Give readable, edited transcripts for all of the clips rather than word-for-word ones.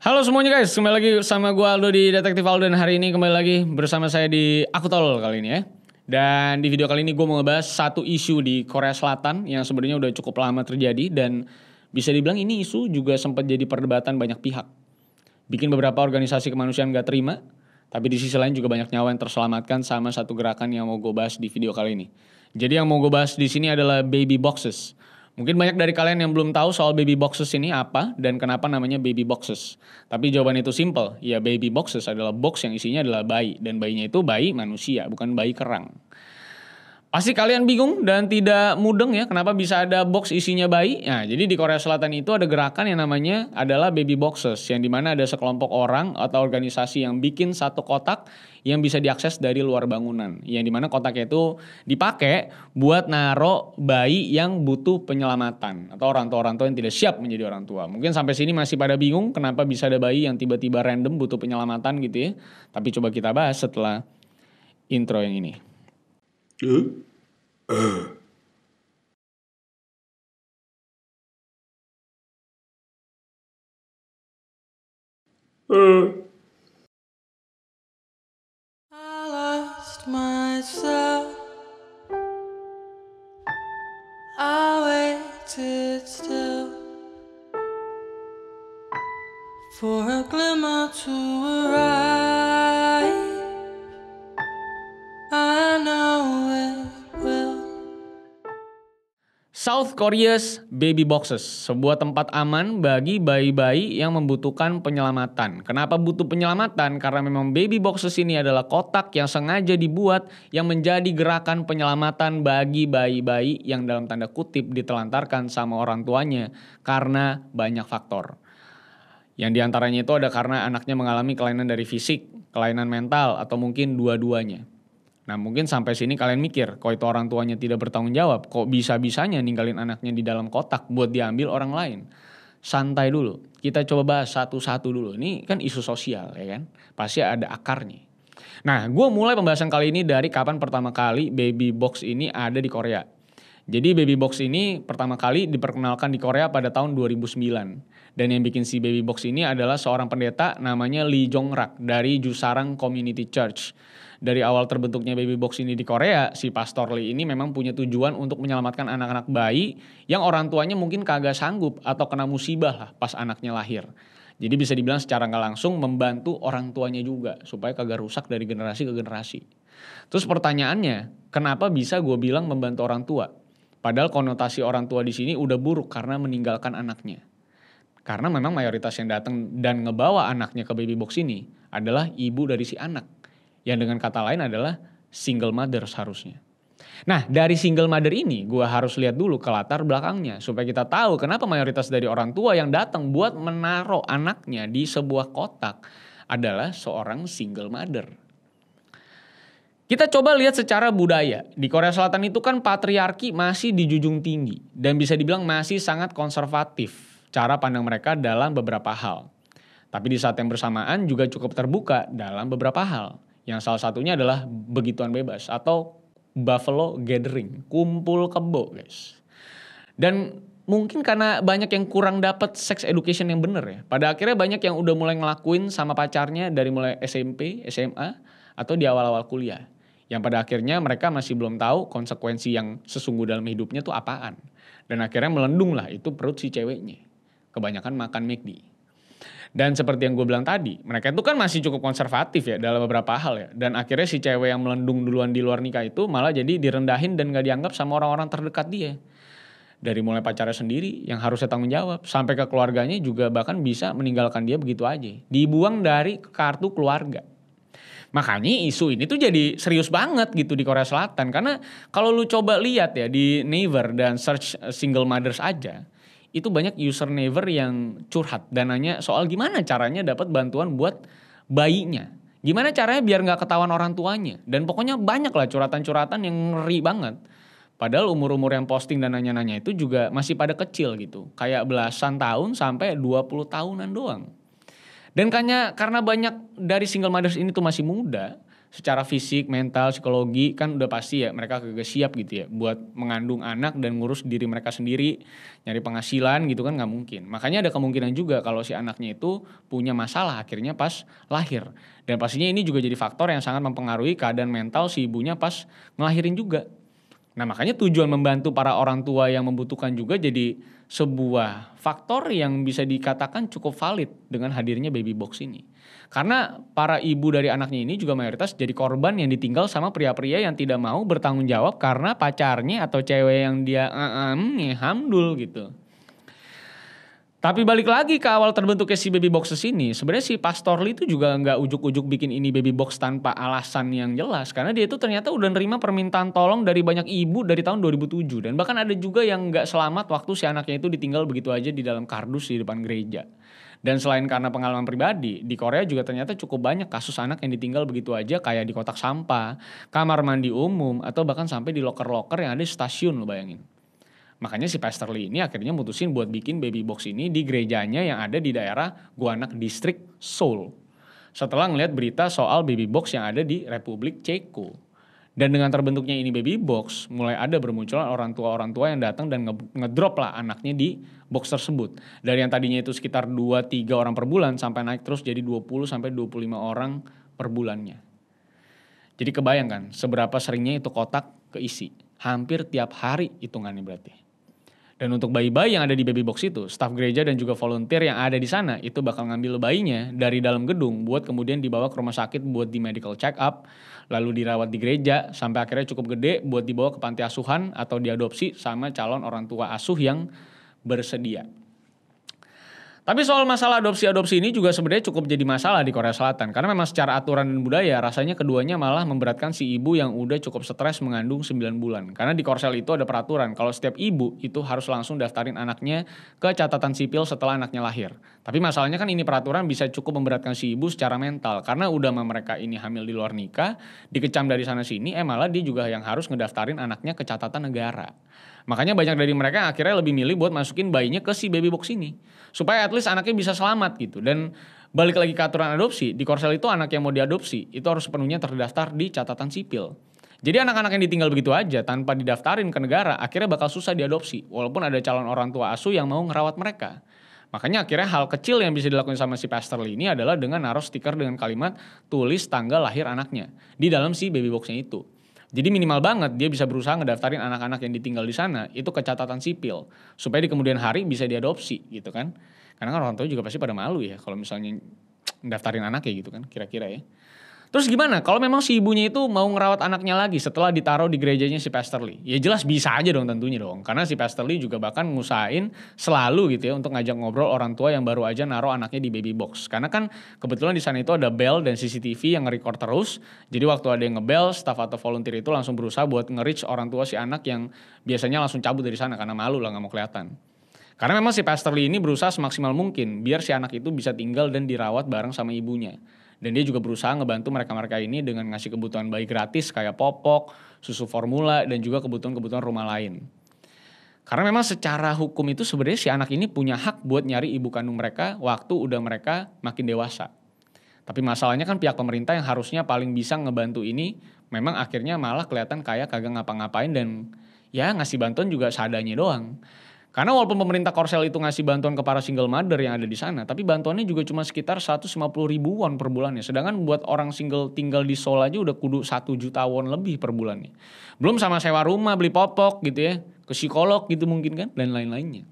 Halo semuanya guys, kembali lagi sama gue Aldo di Detektif Aldo dan hari ini kembali lagi bersama saya di Aku Tol kali ini ya. Dan di video kali ini gue mau ngebahas satu isu di Korea Selatan yang sebenarnya udah cukup lama terjadi dan bisa dibilang ini isu juga sempat jadi perdebatan banyak pihak. Bikin beberapa organisasi kemanusiaan gak terima, tapi di sisi lain juga banyak nyawa yang terselamatkan sama satu gerakan yang mau gue bahas di video kali ini. Jadi yang mau gue bahas di sini adalah baby boxes. Mungkin banyak dari kalian yang belum tahu soal baby boxes ini apa dan kenapa namanya baby boxes. Tapi jawaban itu simple, ya baby boxes adalah box yang isinya adalah bayi. Dan bayinya itu bayi manusia, bukan bayi kerang. Pasti kalian bingung dan tidak mudeng ya kenapa bisa ada box isinya bayi. Nah, jadi di Korea Selatan itu ada gerakan yang namanya adalah baby boxes. Yang dimana ada sekelompok orang atau organisasi yang bikin satu kotak yang bisa diakses dari luar bangunan. Yang dimana kotaknya itu dipakai buat naro bayi yang butuh penyelamatan. Atau orang tua yang tidak siap menjadi orang tua. Mungkin sampai sini masih pada bingung kenapa bisa ada bayi yang tiba-tiba random butuh penyelamatan gitu ya. Tapi coba kita bahas setelah intro yang ini. I lost myself. I waited still for a glimmer to arrive. I know it will. South Korea's Baby Boxes, sebuah tempat aman bagi bayi-bayi yang membutuhkan penyelamatan. Kenapa butuh penyelamatan? Karena memang baby boxes ini adalah kotak yang sengaja dibuat yang menjadi gerakan penyelamatan bagi bayi-bayi yang dalam tanda kutip ditelantarkan sama orang tuanya karena banyak faktor. Yang diantaranya itu ada karena anaknya mengalami kelainan dari fisik, kelainan mental, atau mungkin dua-duanya. Nah mungkin sampai sini kalian mikir, kok itu orang tuanya tidak bertanggung jawab, kok bisa-bisanya ninggalin anaknya di dalam kotak buat diambil orang lain. Santai dulu, kita coba bahas satu-satu dulu. Ini kan isu sosial ya kan, pasti ada akarnya. Nah gue mulai pembahasan kali ini dari kapan pertama kali baby box ini ada di Korea. Jadi baby box ini pertama kali diperkenalkan di Korea pada tahun 2009. Dan yang bikin si baby box ini adalah seorang pendeta namanya Lee Jong-rak dari Jusarang Community Church. Dari awal terbentuknya baby box ini di Korea, si Pastor Lee ini memang punya tujuan untuk menyelamatkan anak-anak bayi yang orang tuanya mungkin kagak sanggup atau kena musibah lah pas anaknya lahir. Jadi bisa dibilang secara nggak langsung membantu orang tuanya juga supaya kagak rusak dari generasi ke generasi. Terus pertanyaannya, kenapa bisa gue bilang membantu orang tua? Padahal konotasi orang tua di sini udah buruk karena meninggalkan anaknya. Karena memang mayoritas yang datang dan ngebawa anaknya ke baby box ini adalah ibu dari si anak. Yang dengan kata lain adalah single mother seharusnya. Nah dari single mother ini gue harus lihat dulu ke latar belakangnya. Supaya kita tahu kenapa mayoritas dari orang tua yang datang buat menaruh anaknya di sebuah kotak adalah seorang single mother. Kita coba lihat secara budaya. Di Korea Selatan itu kan patriarki masih dijunjung tinggi. Dan bisa dibilang masih sangat konservatif cara pandang mereka dalam beberapa hal. Tapi di saat yang bersamaan juga cukup terbuka dalam beberapa hal. Yang salah satunya adalah begituan bebas atau buffalo gathering, kumpul kebo guys. Dan mungkin karena banyak yang kurang dapat sex education yang bener ya. Pada akhirnya banyak yang udah mulai ngelakuin sama pacarnya dari mulai SMP, SMA, atau di awal-awal kuliah. Yang pada akhirnya mereka masih belum tahu konsekuensi yang sesungguh dalam hidupnya tuh apaan. Dan akhirnya melendung lah itu perut si ceweknya. Kebanyakan makan McD. Dan seperti yang gue bilang tadi, mereka itu kan masih cukup konservatif ya dalam beberapa hal ya. Dan akhirnya si cewek yang melendung duluan di luar nikah itu malah jadi direndahin dan gak dianggap sama orang-orang terdekat dia. Dari mulai pacarnya sendiri yang harusnya tanggung jawab, sampai ke keluarganya juga bahkan bisa meninggalkan dia begitu aja. Dibuang dari kartu keluarga. Makanya isu ini tuh jadi serius banget gitu di Korea Selatan. Karena kalau lu coba lihat ya di Naver dan search single mothers aja, itu banyak user Naver yang curhat dan nanya soal gimana caranya dapat bantuan buat bayinya. Gimana caranya biar gak ketahuan orang tuanya. Dan pokoknya banyak lah curhatan-curhatan yang ngeri banget. Padahal umur-umur yang posting dan nanya-nanya itu juga masih pada kecil gitu. Kayak belasan tahun sampai 20 tahunan doang. Dan karena banyak dari single mothers ini tuh masih muda, secara fisik, mental, psikologi kan udah pasti ya mereka kagak siap gitu ya buat mengandung anak dan ngurus diri mereka sendiri, nyari penghasilan gitu kan nggak mungkin. Makanya ada kemungkinan juga kalau si anaknya itu punya masalah akhirnya pas lahir. Dan pastinya ini juga jadi faktor yang sangat mempengaruhi keadaan mental si ibunya pas ngelahirin juga. Nah makanya tujuan membantu para orang tua yang membutuhkan juga jadi sebuah faktor yang bisa dikatakan cukup valid dengan hadirnya baby box ini. Karena para ibu dari anaknya ini juga mayoritas jadi korban yang ditinggal sama pria-pria yang tidak mau bertanggung jawab karena pacarnya atau cewek yang dia hamdul gitu. Tapi balik lagi ke awal terbentuknya si baby boxes ini, sebenarnya si Pastor Lee itu juga nggak ujuk-ujuk bikin ini baby box tanpa alasan yang jelas. Karena dia itu ternyata udah nerima permintaan tolong dari banyak ibu dari tahun 2007. Dan bahkan ada juga yang nggak selamat waktu si anaknya itu ditinggal begitu aja di dalam kardus di depan gereja. Dan selain karena pengalaman pribadi, di Korea juga ternyata cukup banyak kasus anak yang ditinggal begitu aja kayak di kotak sampah, kamar mandi umum, atau bahkan sampai di loker-loker yang ada di stasiun, lo bayangin. Makanya si Pastor Lee ini akhirnya mutusin buat bikin baby box ini di gerejanya yang ada di daerah Gwanak District, Seoul. Setelah ngeliat berita soal baby box yang ada di Republik Ceko. Dan dengan terbentuknya ini baby box, mulai ada bermunculan orang tua yang datang dan ngedrop lah anaknya di box tersebut. Dari yang tadinya itu sekitar 2-3 orang per bulan sampai naik terus jadi 20-25 orang per bulannya. Jadi kebayangkan seberapa seringnya itu kotak keisi. Hampir tiap hari hitungannya berarti. Dan untuk bayi-bayi yang ada di baby box itu, staf gereja dan juga volunteer yang ada di sana itu bakal ngambil bayinya dari dalam gedung buat kemudian dibawa ke rumah sakit buat di medical check up, lalu dirawat di gereja sampai akhirnya cukup gede buat dibawa ke panti asuhan atau diadopsi sama calon orang tua asuh yang bersedia. Tapi soal masalah adopsi-adopsi ini juga sebenarnya cukup jadi masalah di Korea Selatan. Karena memang secara aturan dan budaya rasanya keduanya malah memberatkan si ibu yang udah cukup stres mengandung 9 bulan. Karena di Korsel itu ada peraturan kalau setiap ibu itu harus langsung daftarin anaknya ke catatan sipil setelah anaknya lahir. Tapi masalahnya kan ini peraturan bisa cukup memberatkan si ibu secara mental. Karena udah mereka ini hamil di luar nikah, dikecam dari sana sini, malah dia juga yang harus ngedaftarin anaknya ke catatan negara. Makanya banyak dari mereka yang akhirnya lebih milih buat masukin bayinya ke si baby box ini. Supaya at least anaknya bisa selamat gitu. Dan balik lagi ke aturan adopsi, di Korsel itu anak yang mau diadopsi, itu harus sepenuhnya terdaftar di catatan sipil. Jadi anak-anak yang ditinggal begitu aja tanpa didaftarin ke negara, akhirnya bakal susah diadopsi. Walaupun ada calon orang tua asuh yang mau ngerawat mereka. Makanya akhirnya hal kecil yang bisa dilakukan sama si Pastor Lee ini adalah dengan naruh stiker dengan kalimat tulis tanggal lahir anaknya di dalam si baby boxnya itu. Jadi minimal banget dia bisa berusaha ngedaftarin anak-anak yang ditinggal di sana itu ke catatan sipil supaya di kemudian hari bisa diadopsi gitu kan. Karena kan orang tua juga pasti pada malu ya kalau misalnya daftarin anaknya gitu kan kira-kira ya. Terus gimana kalau memang si ibunya itu mau ngerawat anaknya lagi setelah ditaruh di gerejanya si Pastor Lee? Ya jelas bisa aja dong tentunya dong. Karena si Pastor Lee juga bahkan ngusahain selalu gitu ya untuk ngajak ngobrol orang tua yang baru aja naruh anaknya di baby box. Karena kan kebetulan di sana itu ada bel dan CCTV yang nge-record terus. Jadi waktu ada yang ngebel, staff atau volunteer itu langsung berusaha buat nge-reach orang tua si anak yang biasanya langsung cabut dari sana karena malu lah gak mau kelihatan. Karena memang si Pastor Lee ini berusaha semaksimal mungkin biar si anak itu bisa tinggal dan dirawat bareng sama ibunya. Dan dia juga berusaha ngebantu mereka-mereka ini dengan ngasih kebutuhan bayi gratis kayak popok, susu formula, dan juga kebutuhan-kebutuhan rumah lain. Karena memang secara hukum itu sebenarnya si anak ini punya hak buat nyari ibu kandung mereka waktu udah mereka makin dewasa. Tapi masalahnya kan pihak pemerintah yang harusnya paling bisa ngebantu ini memang akhirnya malah kelihatan kayak kagak ngapa-ngapain dan ya ngasih bantuan juga seadanya doang. Karena walaupun pemerintah Korsel itu ngasih bantuan ke para single mother yang ada di sana, tapi bantuannya juga cuma sekitar 150 ribu won per bulannya. Sedangkan buat orang single tinggal di Seoul aja udah kudu 1 juta won lebih per bulannya. Belum sama sewa rumah, beli popok gitu ya, ke psikolog gitu mungkin kan, dan lain-lainnya.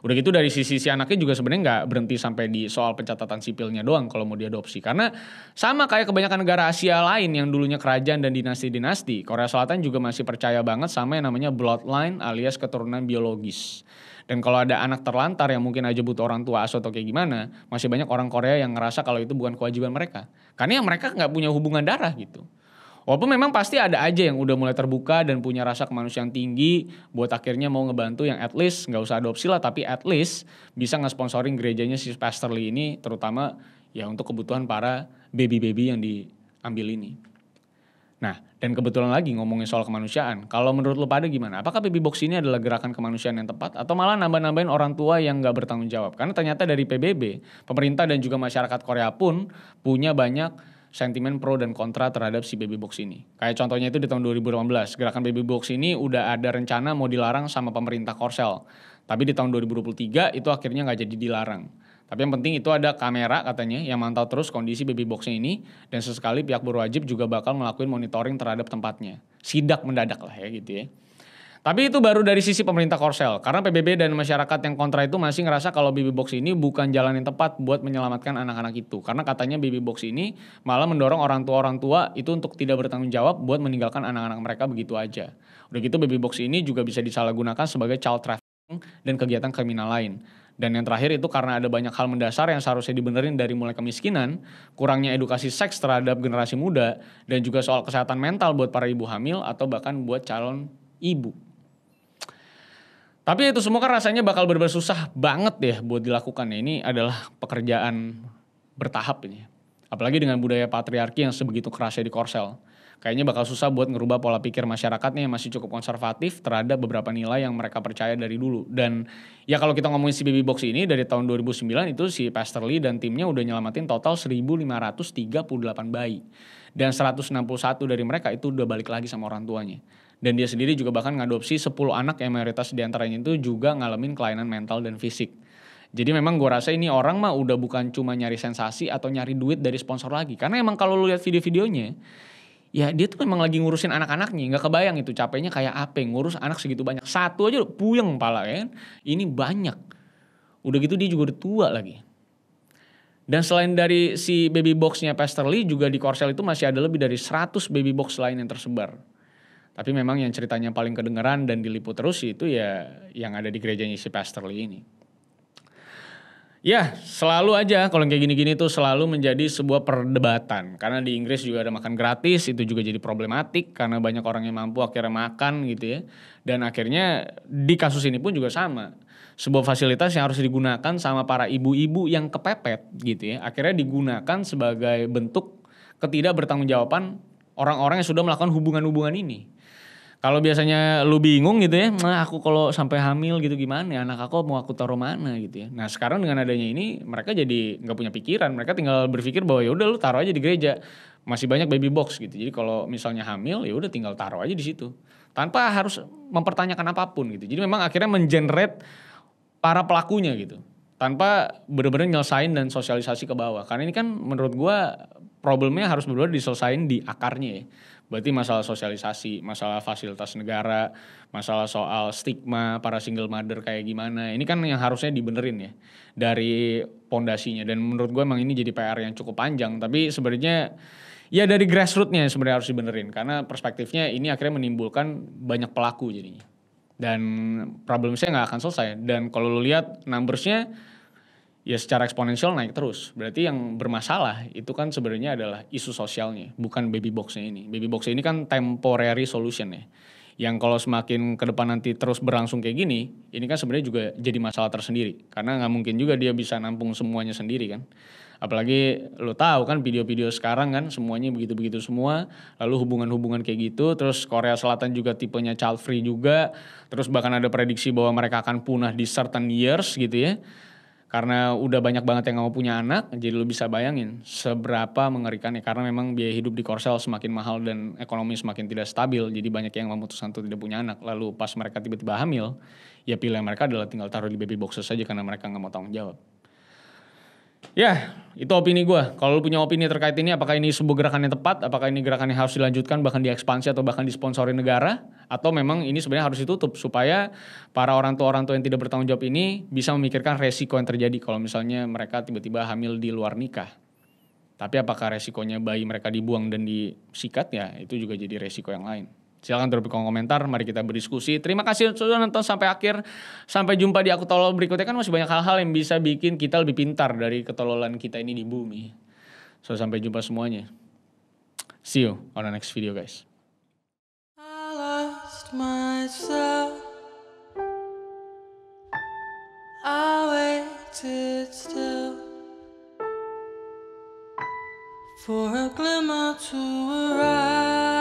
Udah gitu dari sisi anaknya juga sebenarnya nggak berhenti sampai di soal pencatatan sipilnya doang kalau mau diadopsi. Karena sama kayak kebanyakan negara Asia lain yang dulunya kerajaan dan dinasti-dinasti, Korea Selatan juga masih percaya banget sama yang namanya bloodline alias keturunan biologis. Dan kalau ada anak terlantar yang mungkin aja butuh orang tua asuh atau kayak gimana, masih banyak orang Korea yang ngerasa kalau itu bukan kewajiban mereka. Karena ya mereka nggak punya hubungan darah gitu. Walaupun memang pasti ada aja yang udah mulai terbuka dan punya rasa kemanusiaan tinggi buat akhirnya mau ngebantu yang at least nggak usah adopsi lah tapi at least bisa nge-sponsoring gerejanya si Pastor Lee ini terutama ya untuk kebutuhan para baby-baby yang diambil ini. Nah dan kebetulan lagi ngomongin soal kemanusiaan, kalau menurut lo pada gimana? Apakah baby box ini adalah gerakan kemanusiaan yang tepat atau malah nambah-nambahin orang tua yang nggak bertanggung jawab? Karena ternyata dari PBB, pemerintah dan juga masyarakat Korea pun punya banyak sentimen pro dan kontra terhadap si baby box ini. Kayak contohnya itu di tahun 2018, gerakan baby box ini udah ada rencana mau dilarang sama pemerintah Korsel. Tapi di tahun 2023 itu akhirnya nggak jadi dilarang. Tapi yang penting itu ada kamera katanya yang mantau terus kondisi baby boxnya ini, dan sesekali pihak berwajib juga bakal ngelakuin monitoring terhadap tempatnya. Sidak mendadak lah ya gitu ya. Tapi itu baru dari sisi pemerintah Korsel, karena PBB dan masyarakat yang kontra itu masih ngerasa kalau baby box ini bukan jalan yang tepat buat menyelamatkan anak-anak itu. Karena katanya baby box ini malah mendorong orang tua itu untuk tidak bertanggung jawab buat meninggalkan anak-anak mereka begitu aja. Udah gitu baby box ini juga bisa disalahgunakan sebagai child trafficking dan kegiatan kriminal lain. Dan yang terakhir itu karena ada banyak hal mendasar yang seharusnya dibenerin dari mulai kemiskinan, kurangnya edukasi seks terhadap generasi muda, dan juga soal kesehatan mental buat para ibu hamil atau bahkan buat calon ibu. Tapi itu semua kan rasanya bakal benar-benar susah banget ya buat dilakukan ya. Ini adalah pekerjaan bertahap ini. Apalagi dengan budaya patriarki yang sebegitu kerasnya di Korsel. Kayaknya bakal susah buat ngerubah pola pikir masyarakatnya yang masih cukup konservatif terhadap beberapa nilai yang mereka percaya dari dulu. Dan ya kalau kita ngomongin si baby box ini dari tahun 2009 itu si Pastor Lee dan timnya udah nyelamatin total 1.538 bayi. Dan 161 dari mereka itu udah balik lagi sama orang tuanya. Dan dia sendiri juga bahkan ngadopsi 10 anak yang mayoritas diantaranya itu juga ngalamin kelainan mental dan fisik. Jadi memang gue rasa ini orang mah udah bukan cuma nyari sensasi atau nyari duit dari sponsor lagi. Karena emang kalau lu lihat video-videonya, ya dia tuh memang lagi ngurusin anak-anaknya. Gak kebayang itu capeknya kayak apa, ngurus anak segitu banyak. Satu aja udah puyeng pala kan. Ini banyak. Udah gitu dia juga udah tua lagi. Dan selain dari si baby boxnya Pastor Lee, juga di Korsel itu masih ada lebih dari 100 baby box lain yang tersebar. Tapi memang yang ceritanya paling kedengeran dan diliput terus itu ya yang ada di gerejanya si Pastor Lee ini. Ya selalu aja kalau kayak gini-gini tuh selalu menjadi sebuah perdebatan. Karena di Inggris juga ada makan gratis, itu juga jadi problematik. Karena banyak orang yang mampu akhirnya makan gitu ya. Dan akhirnya di kasus ini pun juga sama. Sebuah fasilitas yang harus digunakan sama para ibu-ibu yang kepepet gitu ya. Akhirnya digunakan sebagai bentuk ketidakbertanggungjawaban orang-orang yang sudah melakukan hubungan-hubungan ini. Kalau biasanya lu bingung gitu ya, nah aku kalau sampai hamil gitu gimana ya, anak aku mau aku taruh mana gitu ya. Nah sekarang dengan adanya ini mereka jadi nggak punya pikiran, mereka tinggal berpikir bahwa ya udah lu taruh aja di gereja, masih banyak baby box gitu. Jadi kalau misalnya hamil ya udah tinggal taruh aja di situ, tanpa harus mempertanyakan apapun gitu. Jadi memang akhirnya mengenerate para pelakunya gitu, tanpa benar-benar nyelesain dan sosialisasi ke bawah. Karena ini kan menurut gua problemnya harus benar-benar diselesain di akarnya ya. Berarti masalah sosialisasi, masalah fasilitas negara, masalah soal stigma para single mother kayak gimana. Ini kan yang harusnya dibenerin ya dari pondasinya. Dan menurut gue emang ini jadi PR yang cukup panjang. Tapi sebenarnya ya dari grassrootsnya sebenarnya harus dibenerin. Karena perspektifnya ini akhirnya menimbulkan banyak pelaku jadinya. Dan problemnya nggak akan selesai. Dan kalau lu lihat numbersnya ya secara eksponensial naik terus. Berarti yang bermasalah itu kan sebenarnya adalah isu sosialnya, bukan baby boxnya ini. Baby box ini kan temporary solution ya. Yang kalau semakin ke depan nanti terus berlangsung kayak gini, ini kan sebenarnya juga jadi masalah tersendiri. Karena nggak mungkin juga dia bisa nampung semuanya sendiri kan. Apalagi lo tahu kan video-video sekarang kan semuanya begitu-begitu semua. Lalu hubungan-hubungan kayak gitu. Terus Korea Selatan juga tipenya child free juga. Terus bahkan ada prediksi bahwa mereka akan punah di certain years gitu ya. Karena udah banyak banget yang gak mau punya anak, jadi lu bisa bayangin seberapa mengerikannya. Karena memang biaya hidup di Korsel semakin mahal dan ekonomi semakin tidak stabil. Jadi banyak yang memutuskan untuk tidak punya anak. Lalu pas mereka tiba-tiba hamil, ya pilihan mereka adalah tinggal taruh di baby boxes saja karena mereka gak mau tanggung jawab. Ya, itu opini gue. Kalau lu punya opini terkait ini, apakah ini sebuah gerakan yang tepat? Apakah ini gerakan yang harus dilanjutkan, bahkan diekspansi atau bahkan disponsori negara? Atau memang ini sebenarnya harus ditutup supaya para orang tua yang tidak bertanggung jawab ini bisa memikirkan resiko yang terjadi kalau misalnya mereka tiba-tiba hamil di luar nikah. Tapi apakah resikonya bayi mereka dibuang dan disikat? Ya, itu juga jadi resiko yang lain. Silakan tulis di kolom komentar, mari kita berdiskusi. Terima kasih sudah nonton sampai akhir. Sampai jumpa di Aku Tolol berikutnya, kan masih banyak hal-hal yang bisa bikin kita lebih pintar dari ketololan kita ini di bumi. So sampai jumpa semuanya. See you on the next video guys. I lost myself. I waited still for a glimmer to arrive.